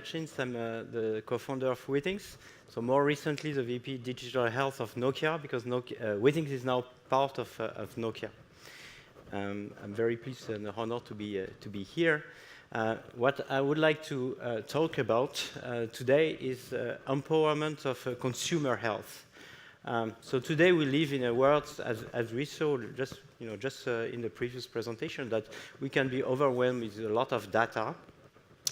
Hutchings. I'm the co-founder of Withings. So more recently, the VP Digital Health of Nokia, because Withings is now part of Nokia. I'm very pleased and honored to be here. What I would like to talk about today is empowerment of consumer health. So today we live in a world, as we saw just in the previous presentation, that we can be overwhelmed with a lot of data.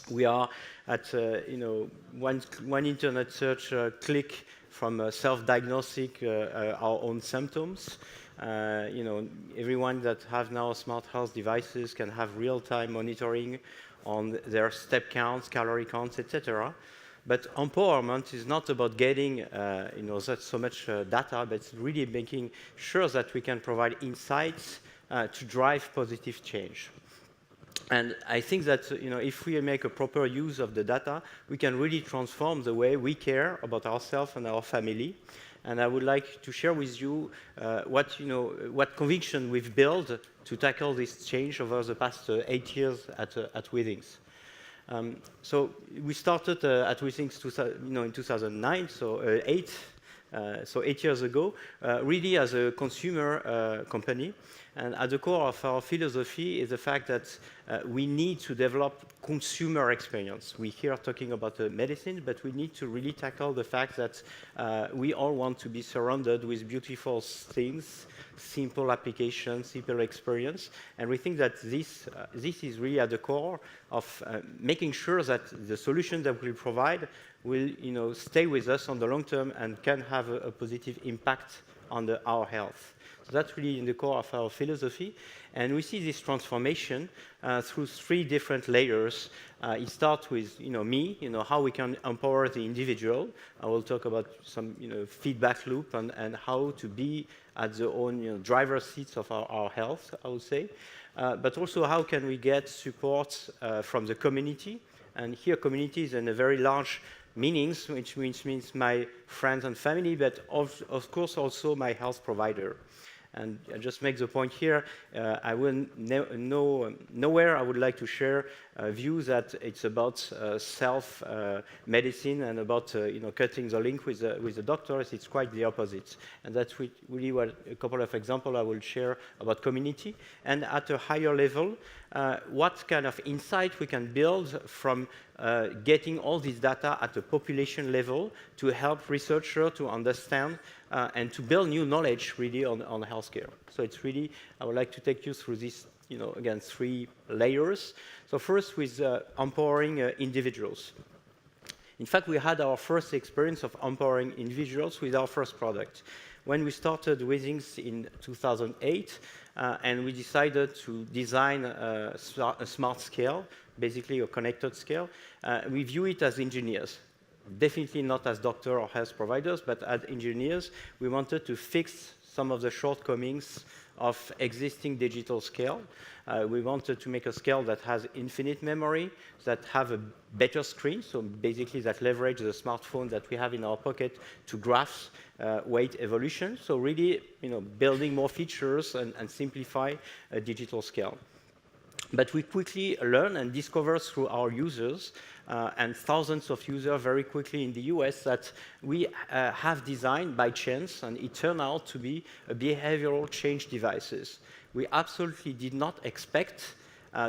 We are at one internet search click from self-diagnostic our own symptoms. Everyone that have now smart health devices can have real-time monitoring on their step counts, calorie counts, etc. But empowerment is not about getting so much data, but it's really making sure that we can provide insights to drive positive change. And I think that if we make a proper use of the data, we can really transform the way we care about ourselves and our family. And I would like to share with you what conviction we've built to tackle this change over the past 8 years at Withings. So we started at Withings in 2009, so 8 years ago, really as a consumer company. And at the core of our philosophy is the fact that we need to develop consumer experience. We here talking about medicine, but we need to really tackle the fact that we all want to be surrounded with beautiful things, simple applications, simple experience. And we think that this is really at the core of making sure that the solution that we provide will stay with us on the long term and can have a positive impact on our health. So that's really in the core of our philosophy. And we see this transformation through 3 different layers. It starts with me, how we can empower the individual. I will talk about some feedback loop and how to be at the own driver's seats of our health, I would say. But also how can we get support from the community. And here community is in a very large meanings, which means my friends and family, but of course also my health provider. And I just make the point here, I will nowhere I would like to share views that it's about self-medicine and about cutting the link with the doctors. It's quite the opposite. And that's really what a couple of examples I will share about community. And at a higher level, what kind of insight we can build from getting all this data at the population level to help researchers to understand and to build new knowledge really on healthcare. So it's really, I would like to take you through this, again, 3 layers. So first with empowering individuals. In fact, we had our first experience of empowering individuals with our first product. When we started Withings in 2008, and we decided to design a smart scale, basically a connected scale, we view it as engineers. Definitely not as doctors or health providers, but as engineers, we wanted to fix some of the shortcomings of existing digital scale. We wanted to make a scale that has infinite memory, that have a better screen, so basically that leverage the smartphone that we have in our pocket to graph weight evolution. So really, building more features and simplify a digital scale. But we quickly learn and discover through our users and thousands of users very quickly in the US that we have designed by chance, and it turned out to be a behavioral change devices. We absolutely did not expect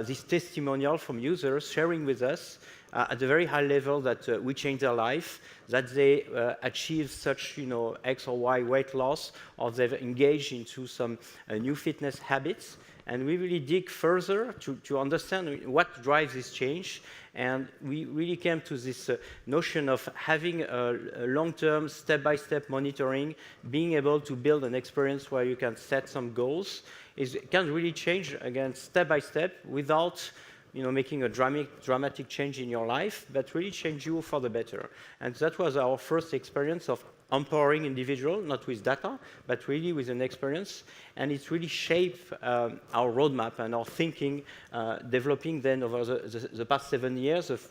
this testimonial from users sharing with us at a very high level that we changed their life, that they achieved such X or Y weight loss, or they've engaged into some new fitness habits. And we really dig further to understand what drives this change. And we really came to this notion of having a long-term, step-by-step monitoring, being able to build an experience where you can set some goals. It can really change, again, step-by-step without making a dramatic change in your life, but really change you for the better. And that was our first experience of empowering individual, not with data, but really with an experience. And it's really shaped our roadmap and our thinking, developing then over the past 7 years of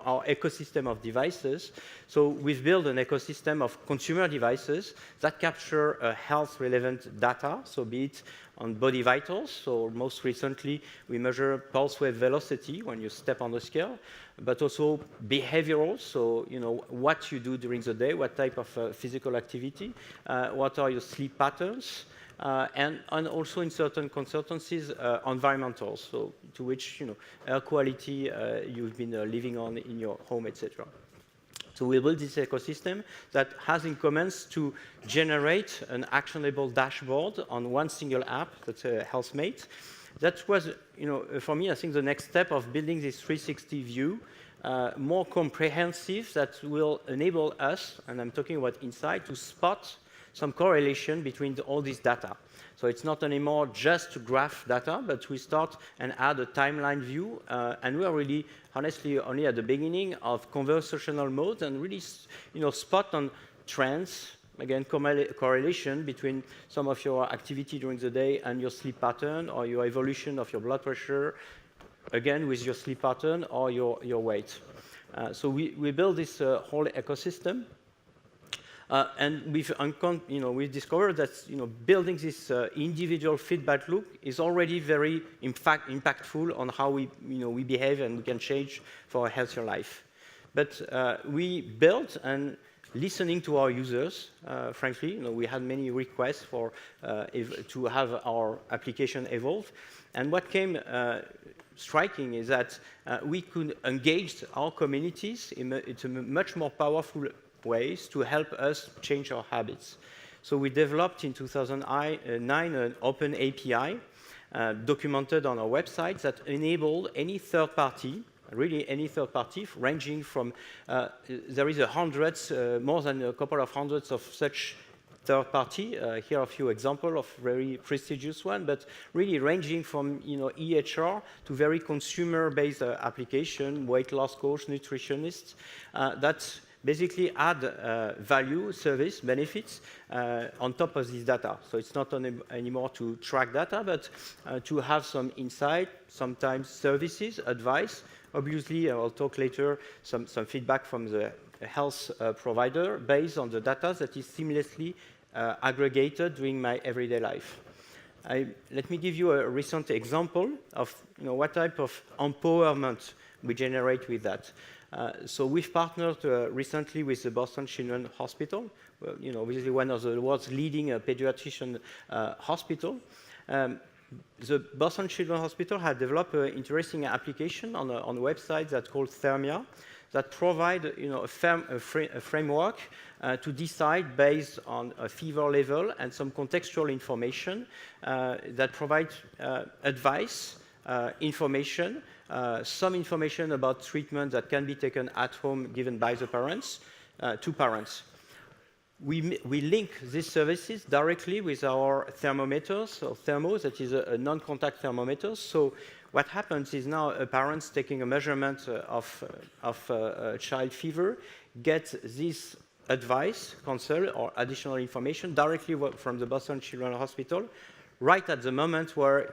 our ecosystem of devices. So we've built an ecosystem of consumer devices that capture health-relevant data, so be it on body vitals. So most recently, we measure pulse wave velocity when you step on the scale, but also behavioral, so what you do during the day, what type of physical activity, what are your sleep patterns, and also in certain consultancies, environmental, so to which air quality you've been living on in your home, etc. So we built this ecosystem that has in common to generate an actionable dashboard on one single app, that's a HealthMate. That was, for me, I think the next step of building this 360 view, more comprehensive, that will enable us, and I'm talking about Insight, to spot some correlation between all this data. So it's not anymore just graph data, but we start and add a timeline view, and we are really, honestly, only at the beginning of conversational mode, and really, spot on trends, again, correlation between some of your activity during the day and your sleep pattern, or your evolution of your blood pressure, again, with your sleep pattern or your weight. So we build this whole ecosystem. And we've discovered that building this individual feedback loop is already very impactful on how we behave and we can change for a healthier life. But we built, and listening to our users, frankly, we had many requests to have our application evolve. And what came striking is that we could engage our communities in a much more powerful ways to help us change our habits. So we developed in 2009 an open API documented on our website that enabled any third party, really any third party, ranging from, there is more than a couple of hundreds of such third party. Here are a few examples of very prestigious one, but really ranging from EHR to very consumer-based application, weight loss coach, nutritionists, that basically add value, service, benefits on top of this data. So it's not anymore to track data, but to have some insight, sometimes services, advice. Obviously, I'll talk later, some feedback from the health provider based on the data that is seamlessly aggregated during my everyday life. Let me give you a recent example of what type of empowerment we generate with that. So we've partnered recently with the Boston Children's Hospital, obviously one of the world's leading pediatrician hospital. The Boston Children's Hospital had developed an interesting application on a website that's called Thermia, that provide a framework to decide based on a fever level and some contextual information that provide advice, information, some information about treatment that can be taken at home given by the parents to parents. We link these services directly with our thermometers, or thermos, that is a non-contact thermometer. So what happens is now a parent taking a measurement of a child fever, gets this advice, counsel, or additional information directly from the Boston Children's Hospital, right at the moment where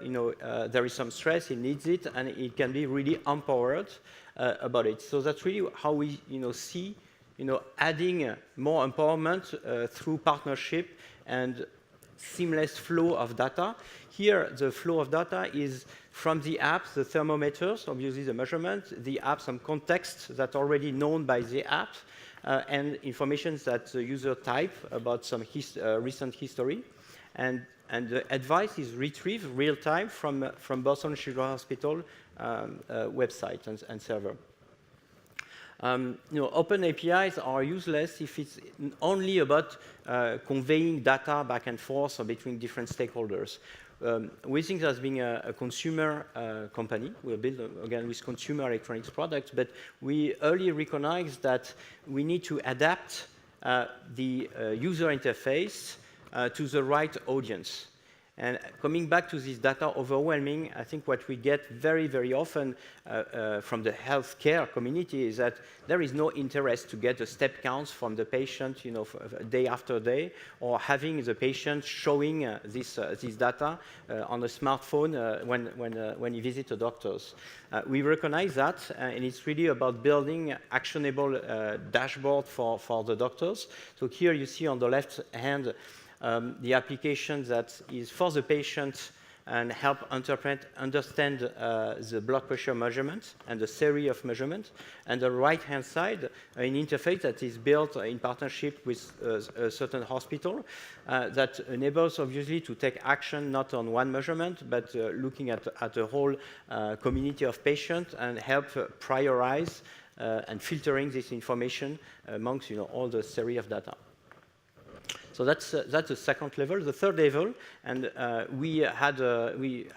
there is some stress, he needs it, and it can be really empowered about it. So that's really how we see adding more empowerment through partnership and seamless flow of data. Here, the flow of data is from the apps, the thermometers, obviously the measurement, the app, some context that's already known by the app, and information that the user type about some recent history. And the advice is retrieved real-time from Boston Children's Hospital website and server. Open APIs are useless if it's only about conveying data back and forth or between different stakeholders. Withings has been a consumer company. We're built, again, with consumer electronics products, but we early recognized that we need to adapt the user interface to the right audience. And coming back to this data overwhelming, I think what we get very, very often from the healthcare community is that there is no interest to get the step counts from the patient, you know, day after day, or having the patient showing this data on a smartphone when he visits the doctors. We recognize that, and it's really about building actionable dashboard for the doctors. So here you see on the left hand the application that is for the patient and help understand the blood pressure measurement and the series of measurements. And the right-hand side, an interface that is built in partnership with a certain hospital that enables, obviously, to take action not on one measurement, but looking at the whole community of patients and help prioritize and filtering this information amongst, you know, all the series of data. So that's the second level. The third level, and we had you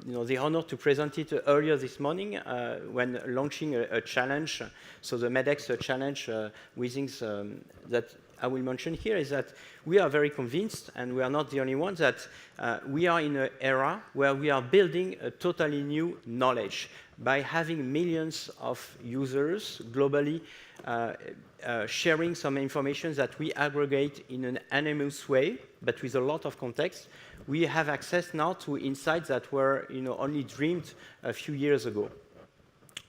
know, the honor to present it earlier this morning when launching a challenge. So the MEDEX challenge Withings that I will mention here is that we are very convinced, and we are not the only ones, that we are in an era where we are building a totally new knowledge by having millions of users globally sharing some information that we aggregate in an anonymous way, but with a lot of context. We have access now to insights that were, you know, only dreamed a few years ago.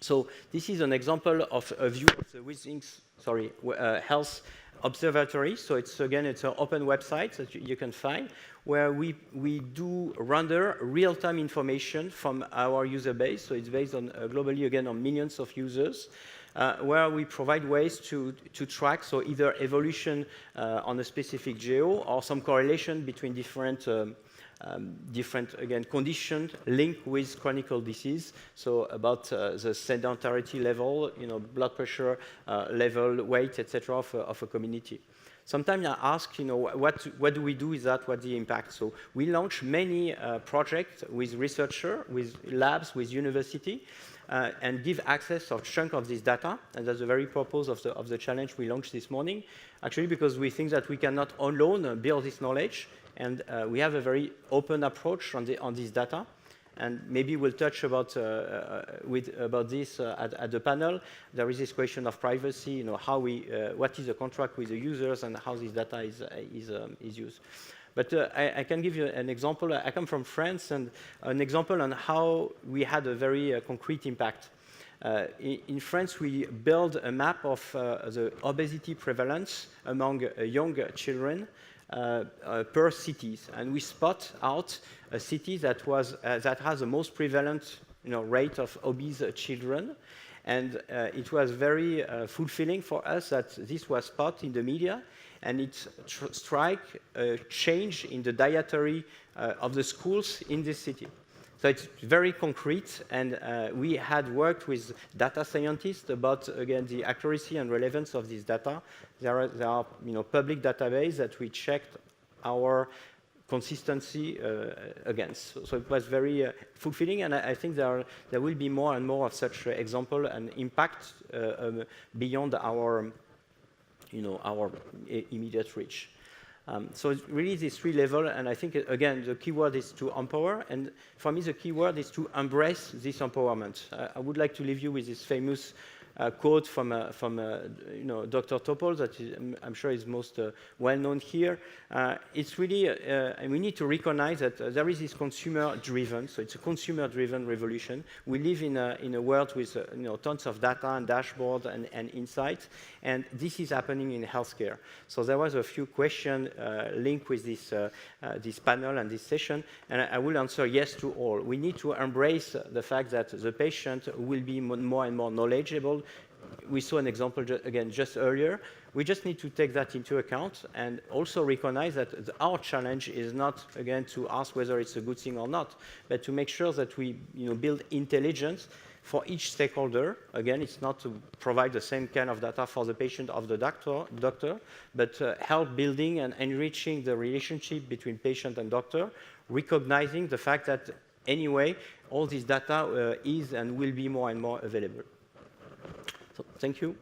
So this is an example of a view of the Withings, Health Observatory. So it's an open website that you can find, where we do render real-time information from our user base. So it's based on globally, again, on millions of users, where we provide ways to track, so either evolution on a specific geo or some correlation between different again, conditions linked with chronic disease. So about the sedentarity level, you know, blood pressure level, weight, etc. of a community. Sometimes I ask, you know, what do we do with that? What's the impact? So we launch many projects with researchers, with labs, with university, and give access of chunk of this data. And that's the very purpose of the challenge we launched this morning, actually, because we think that we cannot alone build this knowledge. And we have a very open approach on this data. And maybe we'll touch about this at the panel. There is this question of privacy, you know, how what is the contract with the users and how this data is used. But I can give you an example. I come from France, and an example on how we had a very concrete impact. In France, we built a map of the obesity prevalence among young children per cities, and we spot out a city that has the most prevalent, you know, rate of obese children, and it was very fulfilling for us that this was spotted in the media, and it strike a change in the dietary of the schools in this city. So it's very concrete, and we had worked with data scientists about, again, the accuracy and relevance of this data. There are you know, public databases that we checked our consistency against. So it was very fulfilling, and I think there will be more and more of such example and impact beyond our, you know, our immediate reach. So it's really this three level, and I think, again, the key word is to empower, and for me the key word is to embrace this empowerment. I would like to leave you with this famous quote from you know, Dr. Topol, that is, I'm sure is most well known here. It's really, and we need to recognize that there is this consumer-driven, so it's a consumer-driven revolution. We live in a world with you know, tons of data and dashboard and insights, and this is happening in healthcare. So there was a few questions linked with this panel and this session, and I will answer yes to all. We need to embrace the fact that the patient will be more and more knowledgeable. We saw an example, again, just earlier. We just need to take that into account and also recognize that our challenge is not, again, to ask whether it's a good thing or not, but to make sure that we build intelligence for each stakeholder. Again, it's not to provide the same kind of data for the patient of the doctor, but help building and enriching the relationship between patient and doctor, recognizing the fact that anyway, all this data is and will be more and more available. So, thank you.